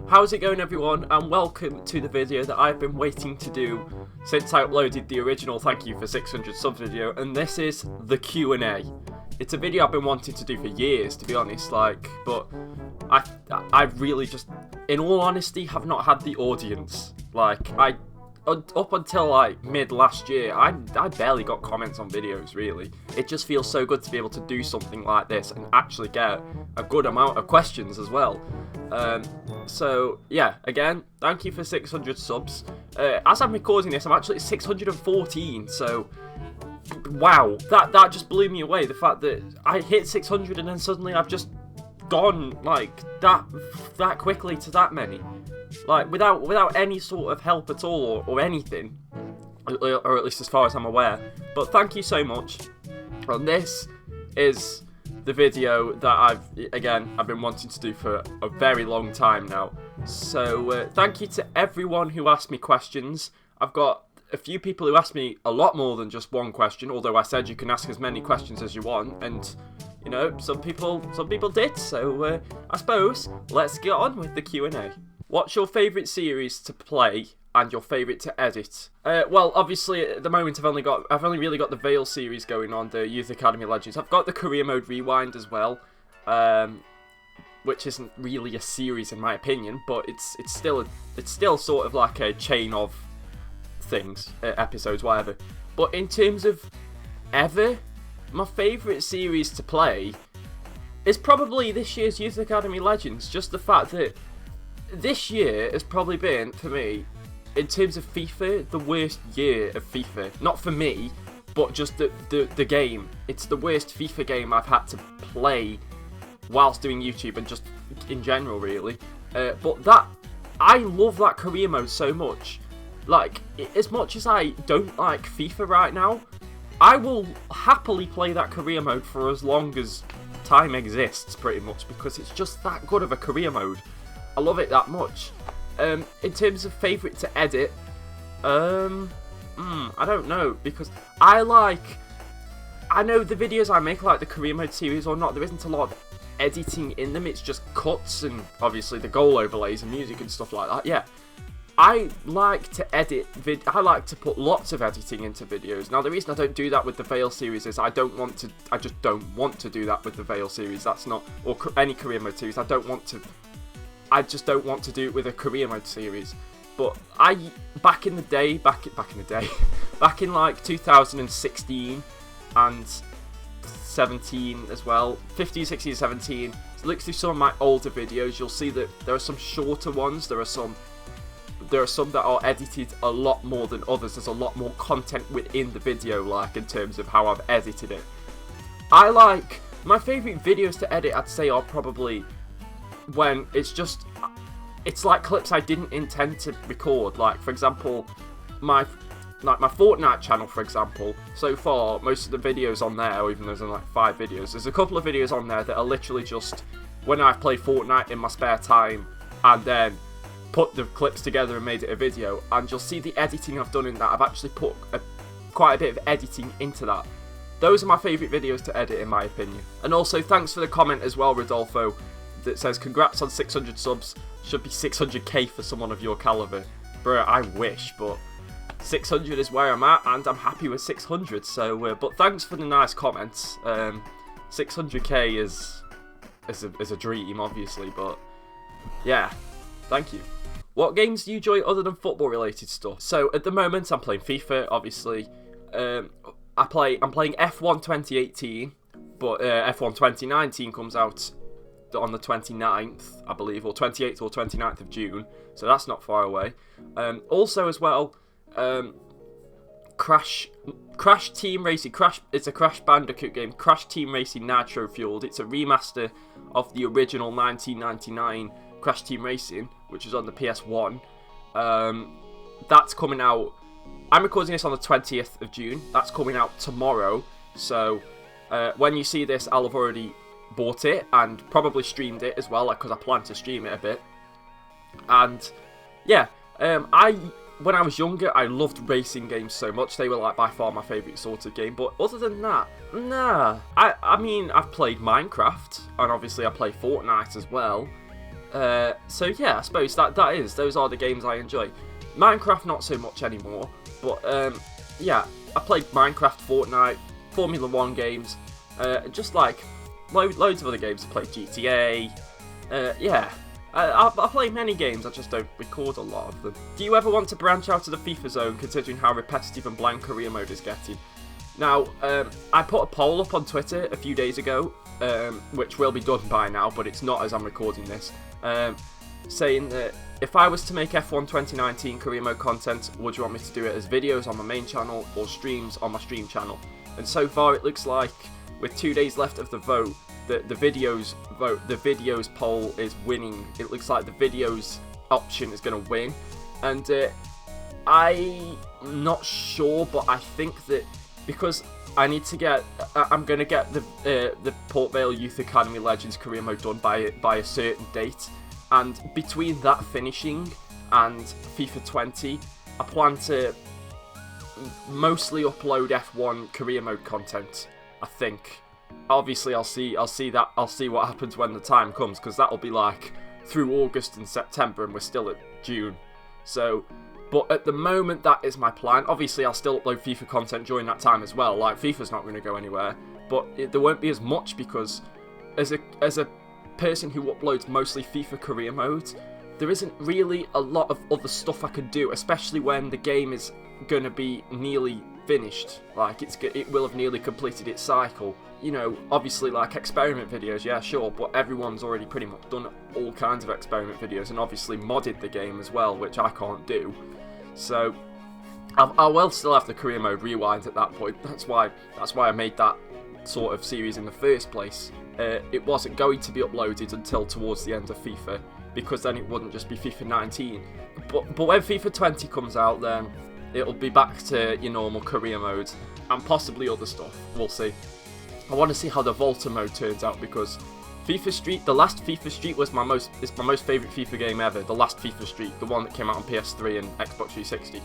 How's it going, everyone, and welcome to the video that I've been waiting to do since I uploaded the original thank you for 600 subs video, and this is the Q&A. It's a video I've been wanting to do for years, to be honest, but I really just, in all honesty, have not had the audience. Up until mid last year, I barely got comments on videos, really. It just feels so good to be able to do something like this and actually get a good amount of questions as well. So yeah, again, thank you for 600 subs. As I'm recording this, I'm actually at 614, so wow, that just blew me away. The fact that I hit 600 and then suddenly I've just gone like that quickly to that many. Like, without any sort of help at all, or anything, or at least as far as I'm aware. But thank you so much. And this is the video that I've been wanting to do for a very long time now. So thank you to everyone who asked me questions. I've got a few people who asked me a lot more than just one question, although I said you can ask as many questions as you want, and you know, some people did. So I suppose let's get on with the Q&A. What's your favourite series to play and your favourite to edit? Well, obviously at the moment I've only really got the Veil series going on, the Youth Academy Legends. I've got the Career Mode Rewind as well, which isn't really a series in my opinion, but it's still sort of like a chain of things, episodes, whatever. But in terms of ever, my favourite series to play is probably this year's Youth Academy Legends. Just the fact that this year has probably been, for me, in terms of FIFA, the worst year of FIFA. Not for me, but just the game. It's the worst FIFA game I've had to play whilst doing YouTube and just in general, really. But I love that career mode so much. Like, as much as I don't like FIFA right now, I will happily play that career mode for as long as time exists, pretty much, because it's just that good of a career mode. I love it that much. In terms of favourite to edit, I don't know, because I know the videos I make, like the career mode series or not, there isn't a lot of editing in them, it's just cuts and obviously the goal overlays and music and stuff like that, yeah. I like to edit, I like to put lots of editing into videos. Now the reason I don't do that with the Veil series is I just don't want to do that with the Veil series, that's not, or any career mode series, I just don't want to do it with a career mode series. But back in like 2016 and 17 as well, 15, 16, 17, look through some of my older videos, you'll see that there are some shorter ones, there are some that are edited a lot more than others. There's a lot more content within the video, like in terms of how I've edited it. My favourite videos to edit, I'd say, are probably when it's like clips I didn't intend to record. Like, for example, my Fortnite channel, for example, so far most of the videos on there, or even though there's only like 5 videos, there's a couple of videos on there that are literally just when I've played Fortnite in my spare time and then put the clips together and made it a video, and you'll see the editing I've done in that. I've actually put quite a bit of editing into that. Those are my favourite videos to edit, in my opinion. And also, thanks for the comment as well, Rodolfo, that says, congrats on 600 subs, should be 600k for someone of your caliber. Bro, I wish, but 600 is where I'm at, and I'm happy with 600, so, but thanks for the nice comments. 600k is a dream, obviously, but yeah, thank you. What games do you enjoy other than football related stuff? So at the moment I'm playing FIFA, obviously. I'm playing F1 2018, but F1 2019 comes out on the 29th, I believe, or 28th or 29th of June, so that's not far away. Also as well, Crash Team Racing, it's a Crash Bandicoot game, Crash Team Racing Nitro Fueled. It's a remaster of the original 1999 Crash Team Racing, which is on the PS1. That's coming out, I'm recording this on the 20th of June, that's coming out tomorrow, so when you see this I'll have already bought it and probably streamed it as well, because I plan to stream it a bit. And yeah, when I was younger, I loved racing games so much. They were like by far my favourite sort of game. But other than that, nah. I mean, I've played Minecraft, and obviously I play Fortnite as well. So yeah, I suppose those are the games I enjoy. Minecraft not so much anymore, but yeah, I played Minecraft, Fortnite, Formula 1 games, just like loads of other games. I played GTA, yeah. I play many games, I just don't record a lot of them. Do you ever want to branch out of the FIFA zone, considering how repetitive and bland career mode is getting? Now, I put a poll up on Twitter a few days ago, which will be done by now, but it's not as I'm recording this, saying that if I was to make F1 2019 career mode content, would you want me to do it as videos on my main channel or streams on my stream channel? And so far it looks like, with 2 days left of the vote, the videos poll is winning. It looks like the videos option is going to win, and I'm not sure, but I think that because I need to get, I'm going to get the Port Vale Youth Academy Legends career mode done by a certain date, and between that finishing and FIFA 20, I plan to mostly upload F1 career mode content, I think. Obviously, I'll see what happens when the time comes, because that'll be like through August and September, and we're still at June. So, but at the moment, that is my plan. Obviously, I'll still upload FIFA content during that time as well. Like, FIFA's not going to go anywhere, but there won't be as much, because as a person who uploads mostly FIFA career mode, there isn't really a lot of other stuff I can do, especially when the game is going to be nearly finished. Like, it will have nearly completed its cycle. You know, obviously, like, experiment videos, yeah, sure, but everyone's already pretty much done all kinds of experiment videos, and obviously modded the game as well, which I can't do. So, I will still have the career mode rewind at that point. That's why I made that sort of series in the first place. It wasn't going to be uploaded until towards the end of FIFA, because then it wouldn't just be FIFA 19. But when FIFA 20 comes out, then it'll be back to your normal career mode, and possibly other stuff. We'll see. I want to see how the Volta mode turns out, because FIFA Street, the last FIFA Street is my most favourite FIFA game ever. The last FIFA Street, the one that came out on PS3 and Xbox 360.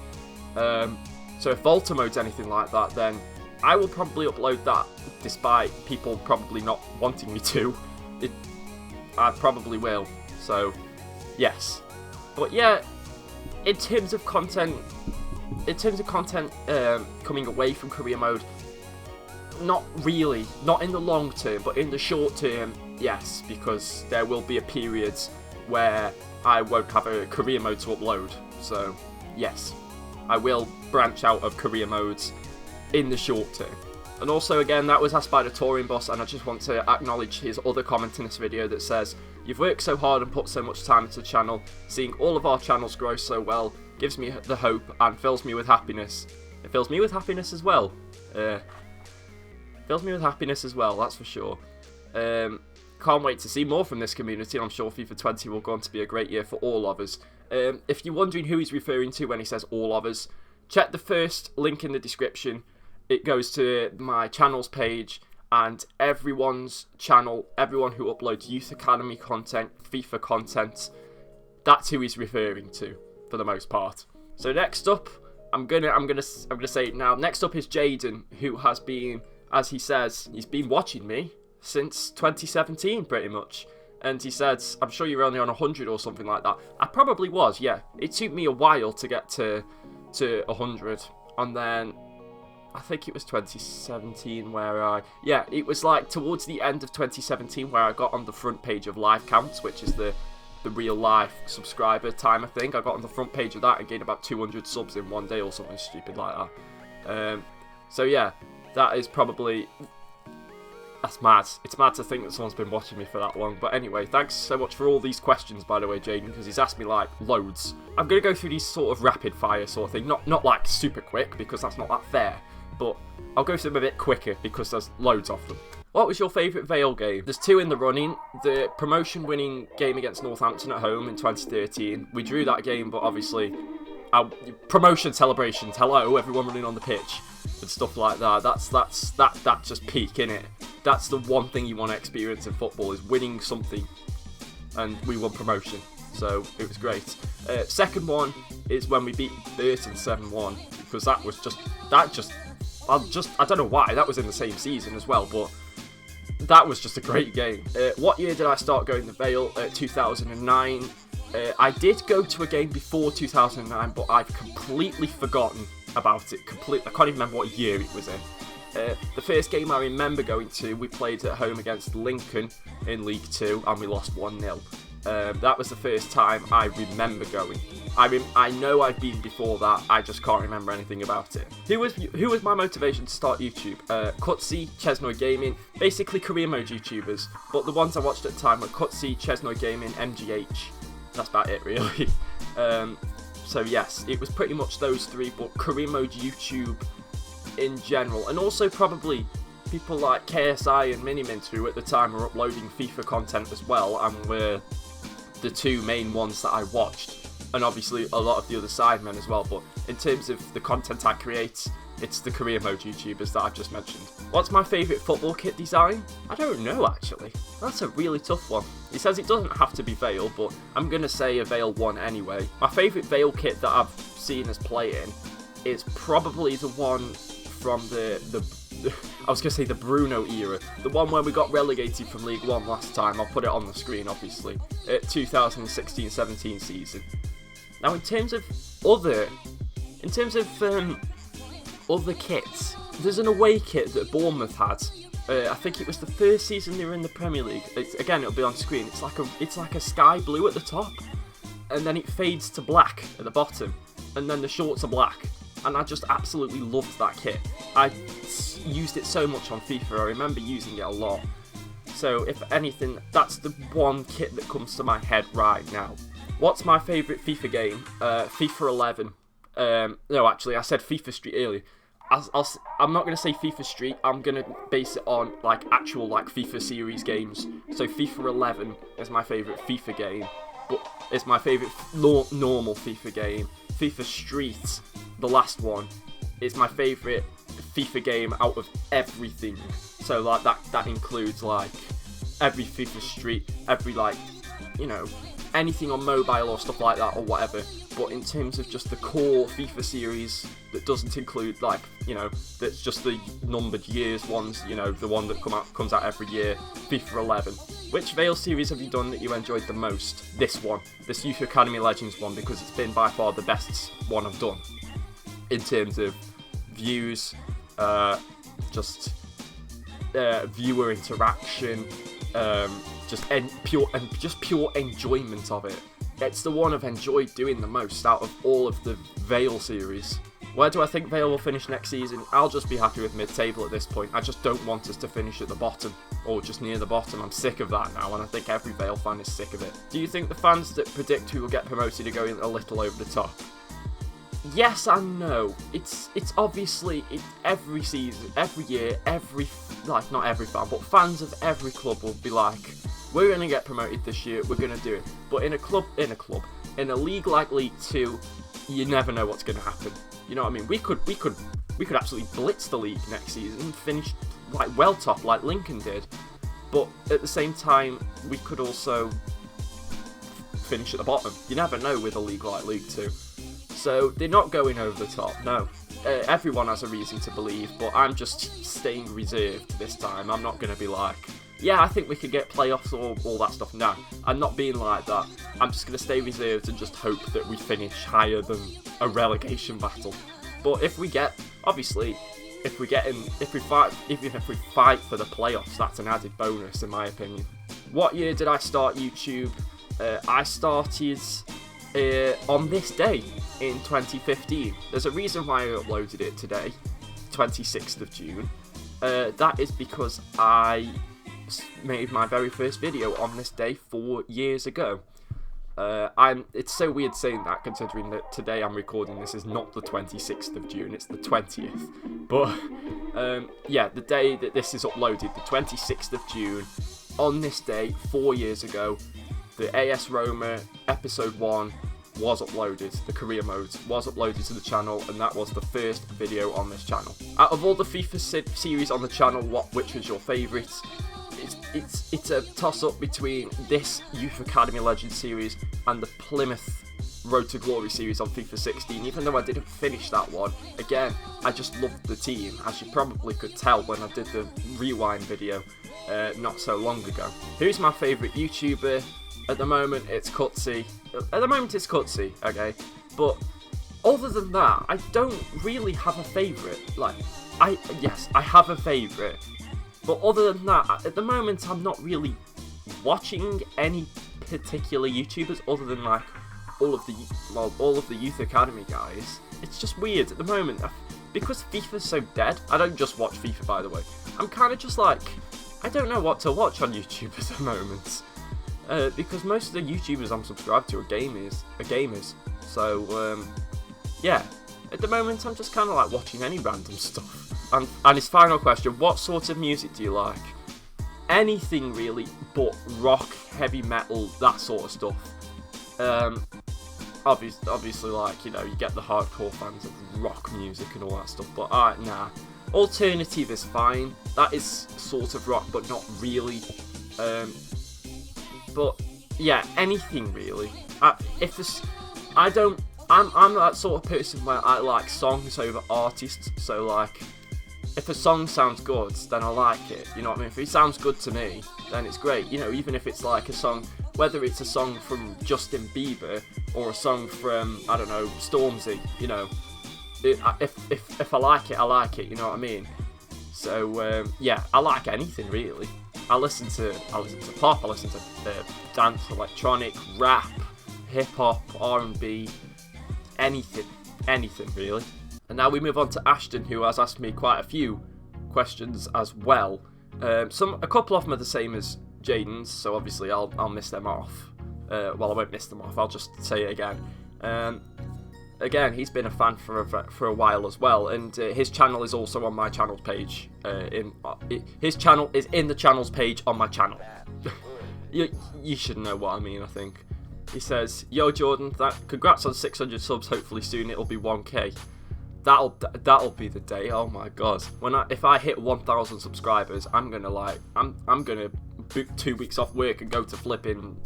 So if Volta mode's anything like that, then I will probably upload that, despite people probably not wanting me to. I probably will. So yes, but yeah, in terms of content coming away from career mode, not really, not in the long term, but in the short term, yes, because there will be a period where I won't have a career mode to upload. So yes, I will branch out of career modes in the short term. And also, again, that was asked by the Touring Boss, and I just want to acknowledge his other comment in this video that says, "You've worked so hard and put so much time into the channel. Seeing all of our channels grow so well gives me the hope and fills me with happiness." It fills me with happiness as well. Fills me with happiness as well, that's for sure. Can't wait to see more from this community. I'm sure FIFA 20 will go on to be a great year for all of us. If you're wondering who he's referring to when he says all of us, check the first link in the description. It goes to my channels page, and everyone's channel, everyone who uploads Youth Academy content, FIFA content, that's who he's referring to for the most part. So next up, I'm gonna say it now. Next up is Jaden, who has been, as he says, he's been watching me since 2017 pretty much. And he said, "I'm sure you're only on 100 or something like that." I probably was, yeah. It took me a while to get to 100, and then I think it was 2017 where it was like towards the end of 2017 where I got on the front page of Live Counts, which is the real life subscriber timer thing. I got on the front page of that and gained about 200 subs in one day or something stupid like that. So yeah, that is probably... That's mad. It's mad to think that someone's been watching me for that long. But anyway, thanks so much for all these questions, by the way, Jaden, because he's asked me, like, loads. I'm going to go through these sort of rapid-fire sort of thing. Not like, super quick, because that's not that fair. But I'll go through them a bit quicker, because there's loads of them. What was your favourite Vale game? There's two in the running. The promotion-winning game against Northampton at home in 2013. We drew that game, but obviously... promotion celebrations, hello, everyone running on the pitch and stuff like that. That's just peak, innit? That's the one thing you want to experience in football, is winning something, and we won promotion, so it was great. Second one is when we beat Burton 7-1, because I don't know why, that was in the same season as well, but that was just a great game. What year did I start going to Vale? 2009. I did go to a game before 2009, but I've completely forgotten about it. I can't even remember what year it was in. The first game I remember going to, we played at home against Lincoln in League 2, and we lost 1-0. That was the first time I remember going. I know I've been before that, I just can't remember anything about it. Who was my motivation to start YouTube? Cutsy, Chesnoy Gaming, basically career mode YouTubers, but the ones I watched at the time were Cutsy, Chesnoy Gaming, MGH. That's about it, really. So yes, it was pretty much those three, but career mode YouTube in general, and also probably people like KSI and Minimint, who at the time were uploading FIFA content as well, and were the two main ones that I watched, and obviously a lot of the other sidemen as well. But in terms of the content I create, it's the career mode YouTubers that I've just mentioned. What's my favourite football kit design? I don't know, actually. That's a really tough one. He says it doesn't have to be Vale, but I'm going to say a Vale one anyway. My favourite Vale kit that I've seen us play in is probably the one from the I was going to say the Bruno era. The one where we got relegated from League 1 last time. I'll put it on the screen, obviously. 2016-17 season. Now, in terms of other kits, there's an away kit that Bournemouth had. I think it was the first season they were in the Premier League. Again, it'll be on screen. It's like a sky blue at the top, and then it fades to black at the bottom, and then the shorts are black. And I just absolutely loved that kit. I used it so much on FIFA. I remember using it a lot. So if anything, that's the one kit that comes to my head right now. What's my favourite FIFA game? FIFA 11. No, actually, I said FIFA Street earlier. I'm not going to say FIFA Street. I'm going to base it on actual FIFA series games. So FIFA 11 is my favourite FIFA game, but it's my favourite normal FIFA game. FIFA Street, the last one, is my favourite FIFA game out of everything. So that includes every FIFA Street, every anything on mobile or stuff like that or whatever. But in terms of just the core FIFA series that doesn't include that's just the numbered years ones, the one that comes out every year, FIFA 11. Which Vale series have you done that you enjoyed the most? This one, this Youth Academy Legends one, because it's been by far the best one I've done in terms of views, viewer interaction, pure enjoyment of it. It's the one I've enjoyed doing the most out of all of the Vale series. Where do I think Vale will finish next season? I'll just be happy with mid-table at this point. I just don't want us to finish at the bottom, or just near the bottom. I'm sick of that now, and I think every Vale fan is sick of it. Do you think the fans that predict who will get promoted are going a little over the top? Yes and no. It's obviously every season, every year, not every fan, but fans of every club will be like, we're going to get promoted this year, we're going to do it. But in a league like League 2, you never know what's going to happen. You know what I mean? We could absolutely blitz the league next season and finish well top like Lincoln did. But at the same time, we could also finish at the bottom. You never know with a league like League 2. So they're not going over the top, no. Everyone has a reason to believe, but I'm just staying reserved this time. I'm not going to be like, yeah, I think we could get playoffs or all that stuff. No, I'm not being like that. I'm just going to stay reserved and just hope that we finish higher than a relegation battle. But if we fight for the playoffs, that's an added bonus in my opinion. What year did I start YouTube? I started on this day in 2015. There's a reason why I uploaded it today, 26th of June. That is because I made my very first video on this day 4 years ago. It's so weird saying that, considering that today I'm recording this is not the 26th of June, it's the 20th. But yeah, the day that this is uploaded, the 26th of June, on this day 4 years ago, the AS Roma episode 1 was uploaded. The career mode was uploaded to the channel, and that was the first video on this channel. Out of all the FIFA series on the channel, which was your favourite? It's a toss-up between this Youth Academy Legends series and the Plymouth Road to Glory series on FIFA 16. Even though I didn't finish that one, again, I just loved the team, as you probably could tell when I did the rewind video. not so long ago. Who's my favourite YouTuber? At the moment, it's Cutsy. Okay? But other than that, I don't really have a favourite. Like, yes, I have a favourite. But other than that, at the moment, I'm not really watching any particular YouTubers other than like all of the Youth Academy guys. It's just weird at the moment because FIFA's so dead. I don't just watch FIFA, by the way. I'm kind of just like, I don't know what to watch on YouTube at the moment because most of the YouTubers I'm subscribed to are gamers. So yeah, at the moment I'm just kind of like watching any random stuff. And his final question: what sort of music do you like? Anything really, but rock, heavy metal, that sort of stuff. Obviously, like, you know, you get the hardcore fans of rock music and all that stuff, but nah. Alternative is fine. That is sort of rock, but not really. But yeah, anything really. I'm that sort of person where I like songs over artists. So like, if a song sounds good, then I like it. You know what I mean? If it sounds good to me, then it's great. You know, even if it's like a song, whether it's a song from Justin Bieber or a song from, I don't know, Stormzy, you know, if I like it, I like it. You know what I mean? So yeah, I like anything really. I listen to pop. I listen to dance, electronic, rap, hip hop, R&B, anything really. And now we move on to Ashton, who has asked me quite a few questions as well. A couple of them are the same as Jaden's, so obviously I'll miss them off. Well, I won't miss them off. I'll just say it again. Again, he's been a fan for a while as well, and his channel is also on my channel's page. His channel is in the channel's page on my channel. You should know what I mean, I think. He says, "Yo, Jordan, congrats on 600 subs. Hopefully soon it'll be 1K." That'll be the day. Oh my god! If I hit 1,000 subscribers, I'm gonna book 2 weeks off work and go to flipping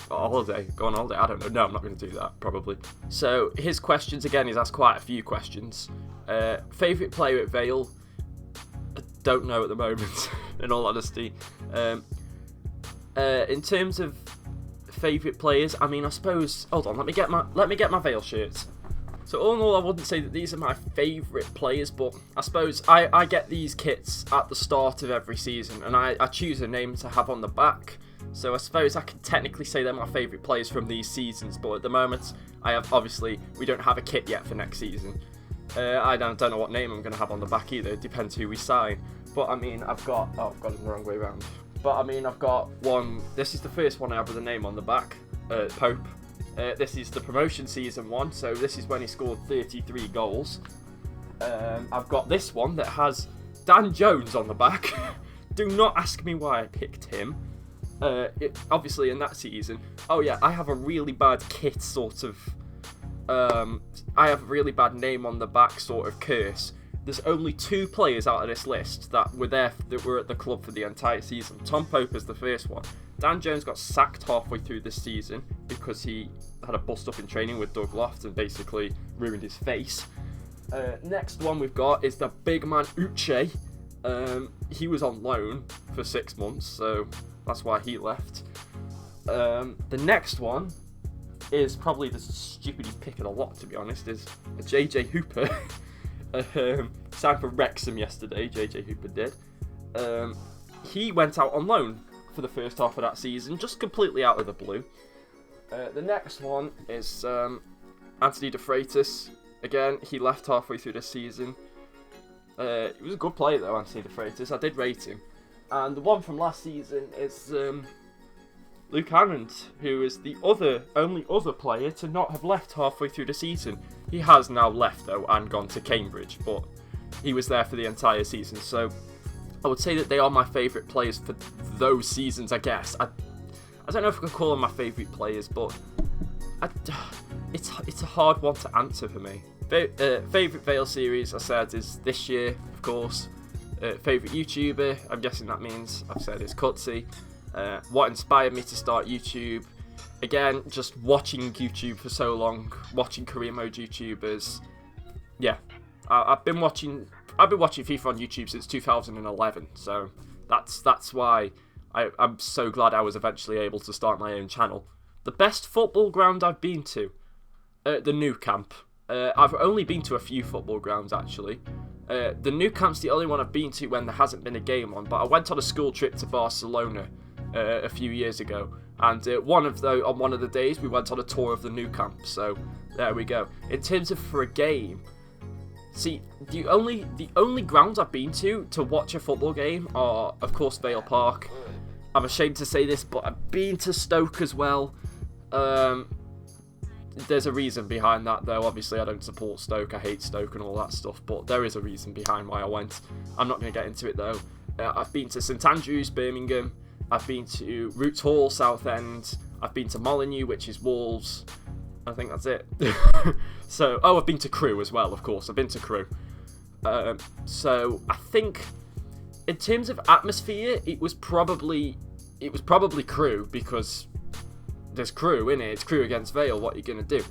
holiday. Go on holiday. I don't know. No, I'm not gonna do that probably. So his questions again. He's asked quite a few questions. Favorite player at Vale? I don't know at the moment. In all honesty. In terms of favorite players, I mean, I suppose. Hold on. Let me get my Vale shirts. So all in all, I wouldn't say that these are my favourite players, but I suppose I get these kits at the start of every season, and I choose a name to have on the back. So I suppose I can technically say they're my favourite players from these seasons, but at the moment, obviously, we don't have a kit yet for next season. I don't know what name I'm going to have on the back either, it depends who we sign. But I mean, I've got it the wrong way around. But I mean, I've got one, this is the first one I have with a name on the back, Pope. This is the promotion season one, so this is when he scored 33 goals. I've got this one that has Dan Jones on the back. Do not ask me why I picked him. Obviously in that season. Oh yeah, I have a really bad kit sort of. I have a really bad name on the back sort of curse. There's only 2 players out of this list that were at the club for the entire season. Tom Pope is the first one. Dan Jones got sacked halfway through this season because he had a bust up in training with Doug Loft and basically ruined his face. Next one we've got is the big man Uche. He was on loan for 6 months, so that's why he left. The next one is probably the stupidest pick of the lot, to be honest, is a JJ Hooper. Signed for Wrexham yesterday, JJ Hooper did. He went out on loan for the first half of that season, just completely out of the blue. The next one is Anthony De Freitas. Again, he left halfway through this season. He was a good player though, Anthony De Freitas. I did rate him. And the one from last season is Luke Arnott, who is the only other player to not have left halfway through the season. He has now left though and gone to Cambridge, but he was there for the entire season. So I would say that they are my favourite players for those seasons, I guess. I don't know if I can call them my favourite players, but it's a hard one to answer for me. Favourite Vale series, I said, is this year, of course. Favourite YouTuber, I'm guessing that means, I've said, it's Cutsy. What inspired me to start YouTube? Again, just watching YouTube for so long, watching career mode YouTubers. Yeah, I've been watching FIFA on YouTube since 2011, so That's why I'm so glad I was eventually able to start my own channel. The best football ground I've been to, the Nou Camp. I've only been to a few football grounds actually. The Nou Camp's the only one I've been to when there hasn't been a game on. But I went on a school trip to Barcelona a few years ago, and on one of the days we went on a tour of the Nou Camp. So there we go. In terms of for a game, see, the only grounds I've been to watch a football game are, of course, Vale Park. I'm ashamed to say this, but I've been to Stoke as well. There's a reason behind that, though. Obviously, I don't support Stoke. I hate Stoke and all that stuff, but there is a reason behind why I went. I'm not going to get into it, though. I've been to St Andrews, Birmingham. I've been to Roots Hall, Southend. I've been to Molineux, which is Wolves. I think that's it. So, I've been to Crewe as well, of course. I've been to Crewe. So, I think, in terms of atmosphere, it was probably Crewe, because there's Crewe, innit? It's Crewe against Vale. What are you going to do?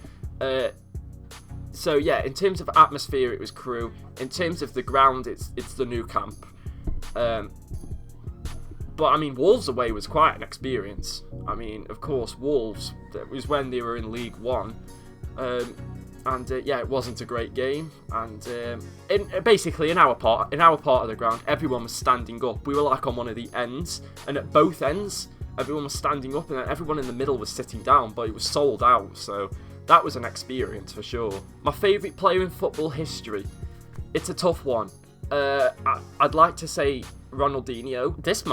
So yeah, in terms of atmosphere, it was Crewe. In terms of the ground, it's the Nou Camp. But I mean, Wolves away was quite an experience. I mean, of course, Wolves. That was when they were in League One, and yeah, it wasn't a great game. And basically, in our part of the ground, everyone was standing up. We were like on one of the ends, and at both ends, everyone was standing up, and everyone in the middle was sitting down, but it was sold out, so that was an experience for sure. My favourite player in football history? It's a tough one. I'd like to say Ronaldinho. This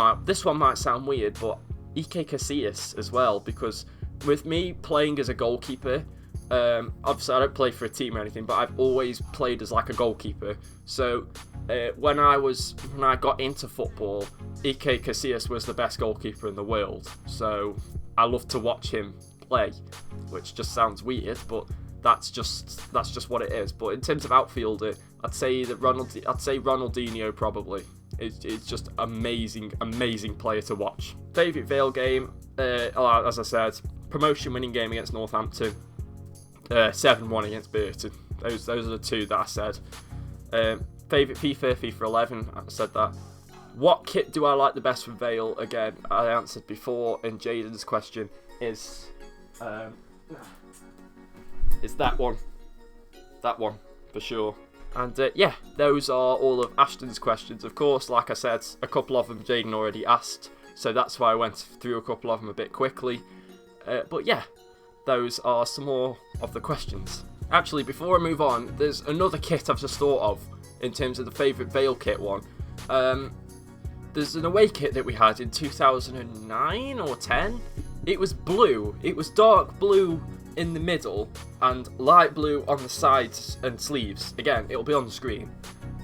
one might sound weird, but Iker Casillas as well, because with me playing as a goalkeeper, obviously I don't play for a team or anything, but I've always played as like a goalkeeper. So when I got into football, Iker Casillas was the best goalkeeper in the world. So I love to watch him play, which just sounds weird, but that's just what it is. But in terms of outfielder, I'd say Ronaldinho probably. It's just amazing player to watch. Favourite Vale game, as I said, promotion winning game against Northampton. 7-1 against Burton. Those are the two that I said. Favourite FIFA 11, I said that. What kit do I like the best from Vale? Again, I answered before, and Jaden's question is that one. That one, for sure. And yeah, those are all of Ashton's questions. Of course, like I said, a couple of them Jaden already asked, so that's why I went through a couple of them a bit quickly. But yeah, those are some more of the questions. Actually, before I move on, there's another kit I've just thought of in terms of the favourite Vale kit one. There's an away kit that we had in 2009 or 10. It was blue. It was dark blue in the middle and light blue on the sides and sleeves. Again, it'll be on the screen.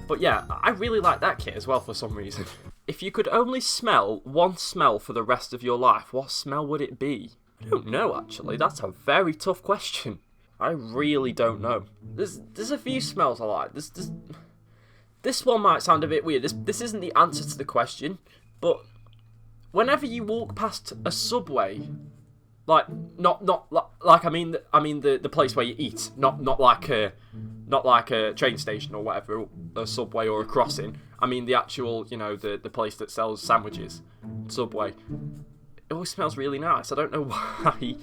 But yeah, I really like that kit as well for some reason. If you could only smell one smell for the rest of your life, what smell would it be? I don't know, actually. That's a very tough question. I really don't know. There's a few smells I like. This one might sound a bit weird. This isn't the answer to the question, but whenever you walk past a Subway, like not like I mean the place where you eat, not like a train station or whatever, a Subway or a crossing. I mean the actual, you know, the place that sells sandwiches, Subway. It always smells really nice. I don't know why.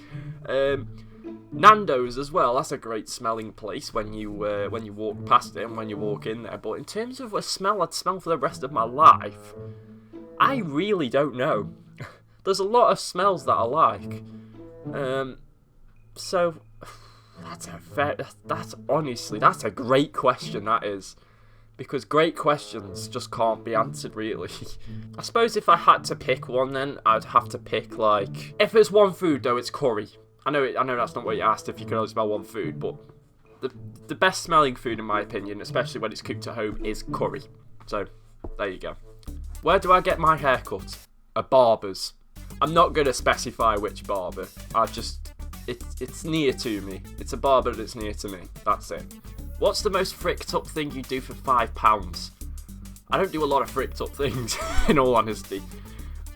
Nando's as well. That's a great smelling place when you walk past it and when you walk in there. But in terms of a smell I'd smell for the rest of my life, I really don't know. There's a lot of smells that I like. So that's a great question. That is. Because great questions just can't be answered, really. I suppose if I had to pick one, then I'd have to pick, like... If there's one food, though, it's curry. I know that's not what you asked, if you could only smell one food, but... The best smelling food, in my opinion, especially when it's cooked at home, is curry. So, there you go. Where do I get my hair cut? A barber's. I'm not going to specify which barber. It's near to me. It's a barber that's near to me. That's it. What's the most fricked up thing you do for £5? I don't do a lot of fricked up things, in all honesty.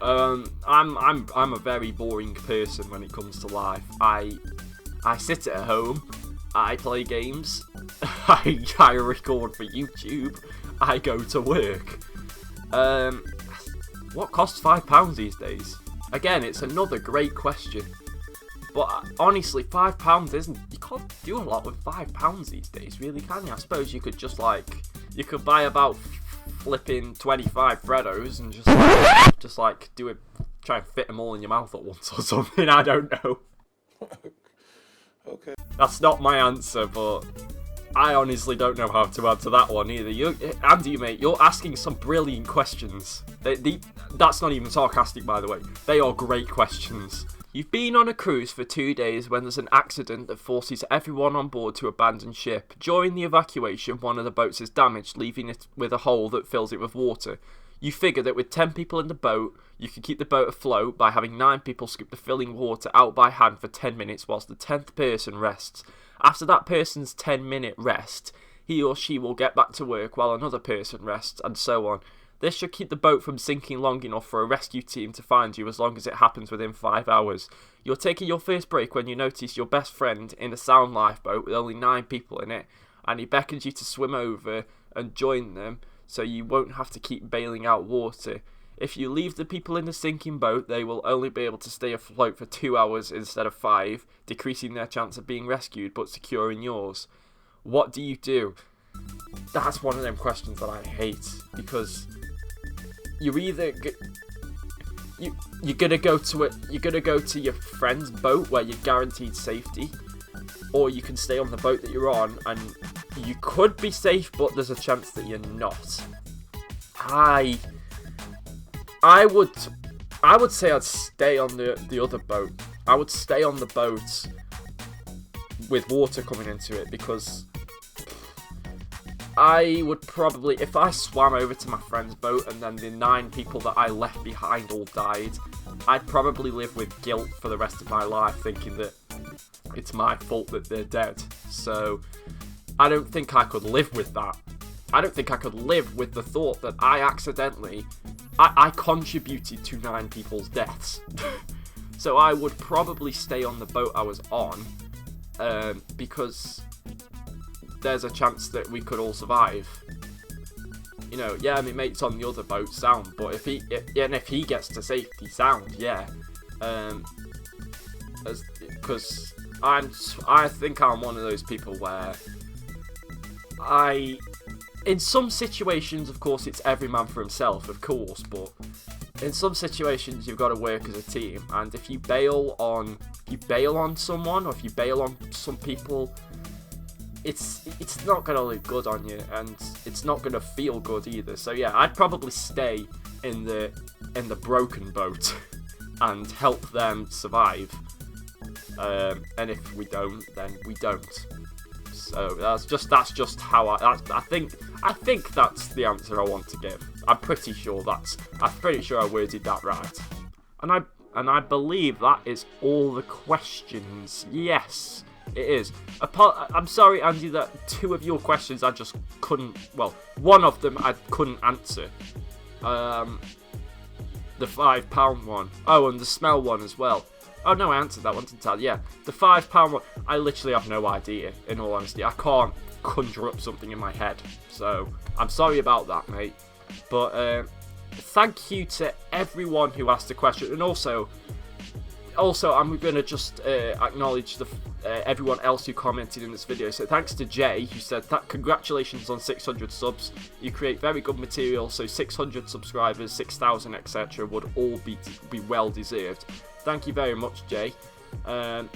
I'm a very boring person when it comes to life. I sit at home, I play games, I record for YouTube, I go to work. what costs £5 these days? Again, it's another great question. But honestly, £5 isn't... You can't do a lot with £5 these days, really, can you? I suppose you could just, like... You could buy about flipping 25 Freddos and just like do it... Try and fit them all in your mouth at once or something, I don't know. Okay. That's not my answer, but... I honestly don't know how to answer that one either. Andy, mate, you're asking some brilliant questions. That's not even sarcastic, by the way. They are great questions. You've been on a cruise for 2 days when there's an accident that forces everyone on board to abandon ship. During the evacuation, one of the boats is damaged, leaving it with a hole that fills it with water. You figure that with 10 people in the boat, you can keep the boat afloat by having 9 people scoop the filling water out by hand for 10 minutes whilst the 10th person rests. After that person's 10-minute rest, he or she will get back to work while another person rests, and so on. This should keep the boat from sinking long enough for a rescue team to find you as long as it happens within 5 hours. You're taking your first break when you notice your best friend in a sound lifeboat with only 9 people in it, and he beckons you to swim over and join them so you won't have to keep bailing out water. If you leave the people in the sinking boat, they will only be able to stay afloat for 2 hours instead of 5, decreasing their chance of being rescued but securing yours. What do you do? That's one of them questions that I hate, because you're either you're gonna go to your friend's boat where you're guaranteed safety, or you can stay on the boat that you're on and you could be safe, but there's a chance that you're not. I would say I'd stay on the other boat. I would stay on the boat with water coming into it, because I would probably, if I swam over to my friend's boat and then the 9 people that I left behind all died, I'd probably live with guilt for the rest of my life, thinking that it's my fault that they're dead. So I don't think I could live with that. I don't think I could live with the thought that I contributed to 9 people's deaths. So I would probably stay on the boat I was on, because there's a chance that we could all survive. You know, yeah, my mate's on the other boat, sound, but if he gets to safety, sound, yeah. Because I think I'm one of those people where in some situations, of course, it's every man for himself, of course, but in some situations you've got to work as a team, and if you bail on someone, or if you bail on some people, it's not going to look good on you, and it's not going to feel good either. So yeah, I'd probably stay in the broken boat and help them survive. And if we don't, then we don't. So that's just how I think that's the answer I want to give. I'm pretty sure I worded that right. And I believe that is all the questions. Yes, it is. I'm sorry, Andy, that 2 of your questions I just couldn't. Well, one of them I couldn't answer. The £5 one. Oh, and the smell one as well. Oh no, I answered that one, didn't I? Yeah, the £5 one. I literally have no idea, in all honesty. I can't conjure up something in my head. So I'm sorry about that, mate. But thank you to everyone who asked a question, and also I'm going to just acknowledge everyone else who commented in this video. So thanks to Jay, who said that congratulations on 600 subs. You create very good material, so 600 subscribers, 6,000, etc. would all be well deserved. Thank you very much, Jay. Also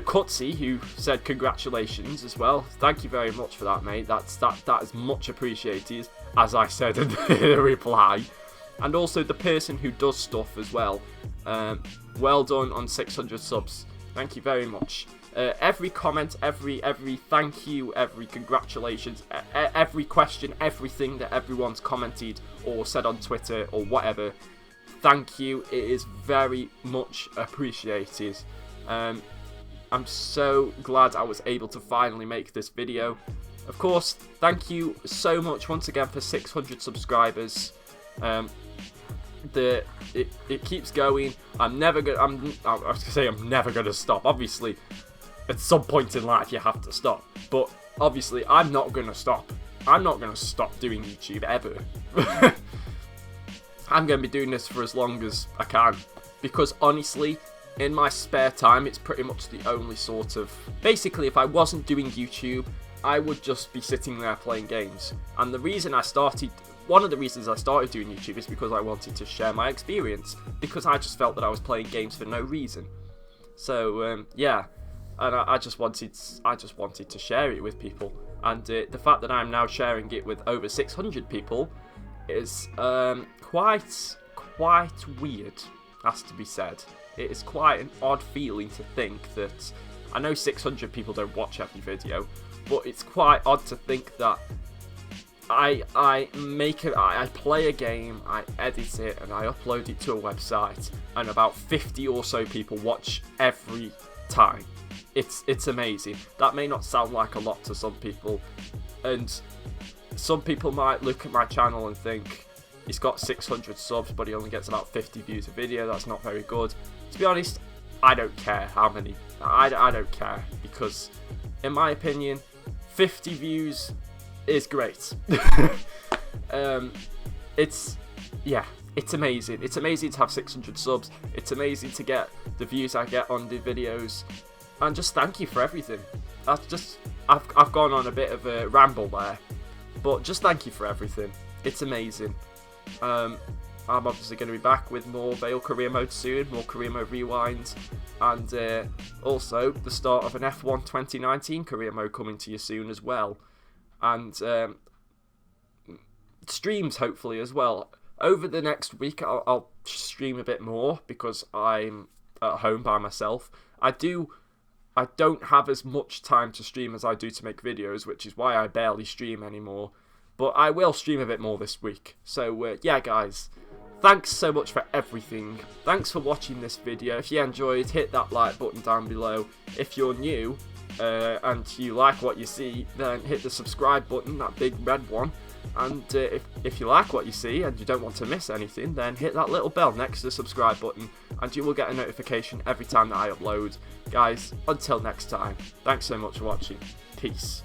Cutsy, who said congratulations as well. Thank you very much for that, mate. That is much appreciated, as I said in the reply. And also the person who does stuff as well. Well done on 600 subs. Thank you very much. Every comment, every thank you, every congratulations, every question, everything that everyone's commented or said on Twitter or whatever, thank you. It is very much appreciated. I'm so glad I was able to finally make this video. Of course, thank you so much once again for 600 subscribers. It keeps going. I'm never gonna stop. Obviously, at some point in life you have to stop. But obviously, I'm not gonna stop. I'm not gonna stop doing YouTube ever. I'm going to be doing this for as long as I can, because honestly, in my spare time, it's pretty much the only sort of... Basically, if I wasn't doing YouTube, I would just be sitting there playing games. And the reason I started... One of the reasons I started doing YouTube is because I wanted to share my experience, because I just felt that I was playing games for no reason. So, yeah, and I just wanted to share it with people. And the fact that I'm now sharing it with over 600 people is quite weird, has to be said. It is quite an odd feeling to think that... I know 600 people don't watch every video, but it's quite odd to think that I play a game, I edit it, and I upload it to a website, and about 50 or so people watch every time. It's amazing. That may not sound like a lot to some people, and some people might look at my channel and think he's got 600 subs, but he only gets about 50 views a video. That's not very good. To be honest, I don't care how many. I don't care, because in my opinion, 50 views is great. It's amazing. It's amazing to have 600 subs. It's amazing to get the views I get on the videos, and just thank you for everything. I've gone on a bit of a ramble there, but just thank you for everything. It's amazing. I'm obviously going to be back with more Vale career mode soon, more career mode rewinds, and also the start of an F1 2019 career mode coming to you soon as well. And streams hopefully as well. Over the next week I'll stream a bit more, because I'm at home by myself. I don't have as much time to stream as I do to make videos, which is why I barely stream anymore. But I will stream a bit more this week. So yeah guys, thanks so much for everything. Thanks for watching this video. If you enjoyed, hit that like button down below. If you're new and you like what you see, then hit the subscribe button, that big red one. And if you like what you see and you don't want to miss anything, then hit that little bell next to the subscribe button, and you will get a notification every time that I upload. Guys, until next time, thanks so much for watching. Peace.